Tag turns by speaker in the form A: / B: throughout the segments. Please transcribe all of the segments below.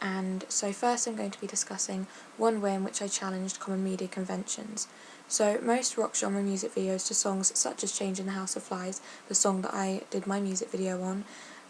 A: and so first I'm going to be discussing one way in which I challenged common media conventions. So most rock genre music videos to songs such as Change in the House of Flies, the song that I did my music video on,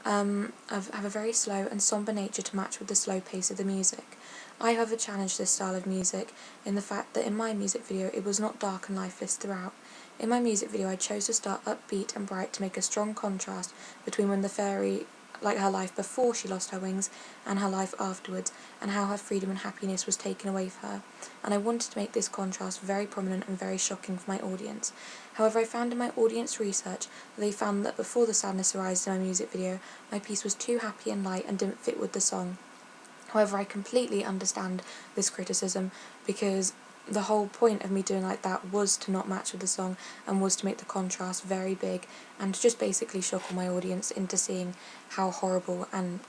A: have a very slow and sombre nature to match with the slow pace of the music. I however challenged this style of music in the fact that in my music video it was not dark and lifeless throughout. In my music video I chose to start upbeat and bright to make a strong contrast between when the fairy, like her life before she lost her wings, and her life afterwards, and how her freedom and happiness was taken away from her, and I wanted to make this contrast very prominent and very shocking for my audience. However, I found in my audience research that they found that before the sadness arises in my music video, my piece was too happy and light and didn't fit with the song. However, I completely understand this criticism because the whole point of me doing like that was to not match with the song and was to make the contrast very big and to just basically shock all my audience into seeing how horrible and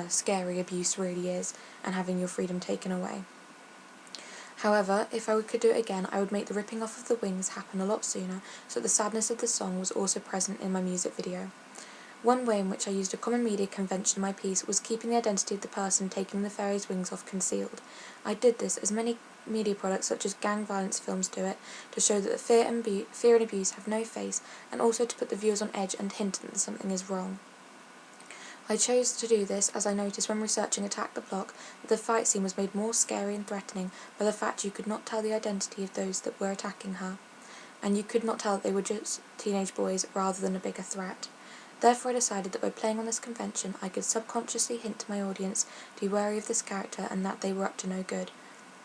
A: scary abuse really is and having your freedom taken away. However, if I could do it again, I would make the ripping off of the wings happen a lot sooner so that the sadness of the song was also present in my music video. One way in which I used a common media convention in my piece was keeping the identity of the person taking the fairy's wings off concealed. I did this as many media products such as gang violence films do it, to show that fear and abuse have no face, and also to put the viewers on edge and hint that something is wrong. I chose to do this as I noticed when researching Attack the Block that the fight scene was made more scary and threatening by the fact you could not tell the identity of those that were attacking her, and you could not tell that they were just teenage boys rather than a bigger threat. Therefore I decided that by playing on this convention I could subconsciously hint to my audience to be wary of this character and that they were up to no good.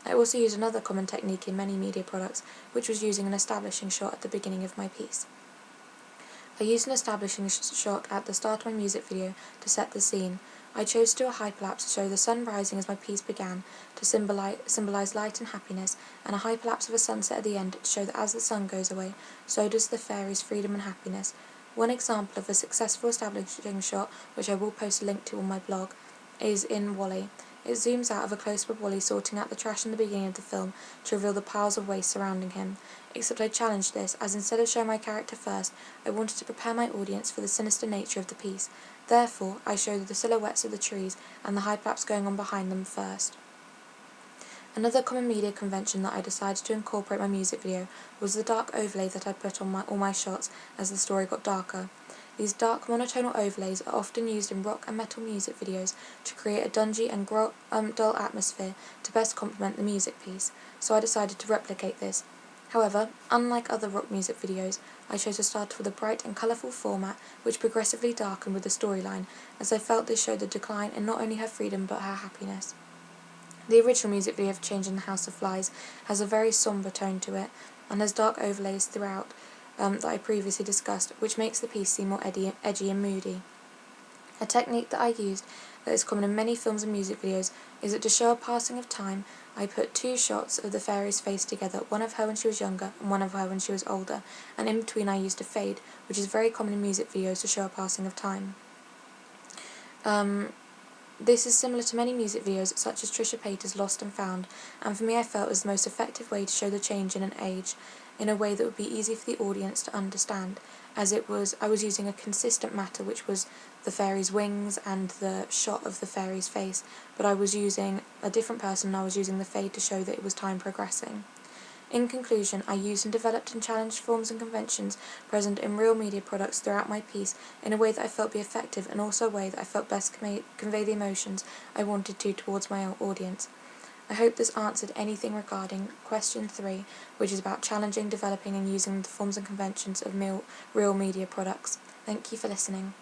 A: I also used another common technique in many media products, which was using an establishing shot at the beginning of my piece. I used an establishing shot at the start of my music video to set the scene. I chose to do a hyperlapse to show the sun rising as my piece began, to symbolize light and happiness, and a hyperlapse of a sunset at the end to show that as the sun goes away, so does the fairy's freedom and happiness. One example of a successful establishing shot, which I will post a link to on my blog, is in WALL-E. It zooms out of a close-up of WALL-E sorting out the trash in the beginning of the film to reveal the piles of waste surrounding him, except I challenged this, as instead of showing my character first, I wanted to prepare my audience for the sinister nature of the piece. Therefore, I showed the silhouettes of the trees and the hyperlapse going on behind them first. Another common media convention that I decided to incorporate in my music video was the dark overlay that I put on all my shots as the story got darker. These dark monotonal overlays are often used in rock and metal music videos to create a dungy and dull atmosphere to best complement the music piece, so I decided to replicate this. However, unlike other rock music videos, I chose to start with a bright and colourful format which progressively darkened with the storyline, as I felt this showed the decline in not only her freedom but her happiness. The original music video of Change in the House of Flies has a very sombre tone to it, and has dark overlays throughout that I previously discussed, which makes the piece seem more edgy and moody. A technique that I used that is common in many films and music videos is that to show a passing of time, I put two shots of the fairy's face together, one of her when she was younger and one of her when she was older, and in between I used a fade, which is very common in music videos to show a passing of time. This is similar to many music videos such as Trisha Paytas' Lost and Found, and for me I felt it was the most effective way to show the change in an age in a way that would be easy for the audience to understand, as I was using a consistent matter, which was the fairy's wings and the shot of the fairy's face, but I was using a different person and I was using the fade to show that it was time progressing. In conclusion, I used and developed and challenged forms and conventions present in real media products throughout my piece in a way that I felt be effective and also a way that I felt best convey the emotions I wanted to towards my audience. I hope this answered anything regarding question 3, which is about challenging, developing and using the forms and conventions of real media products. Thank you for listening.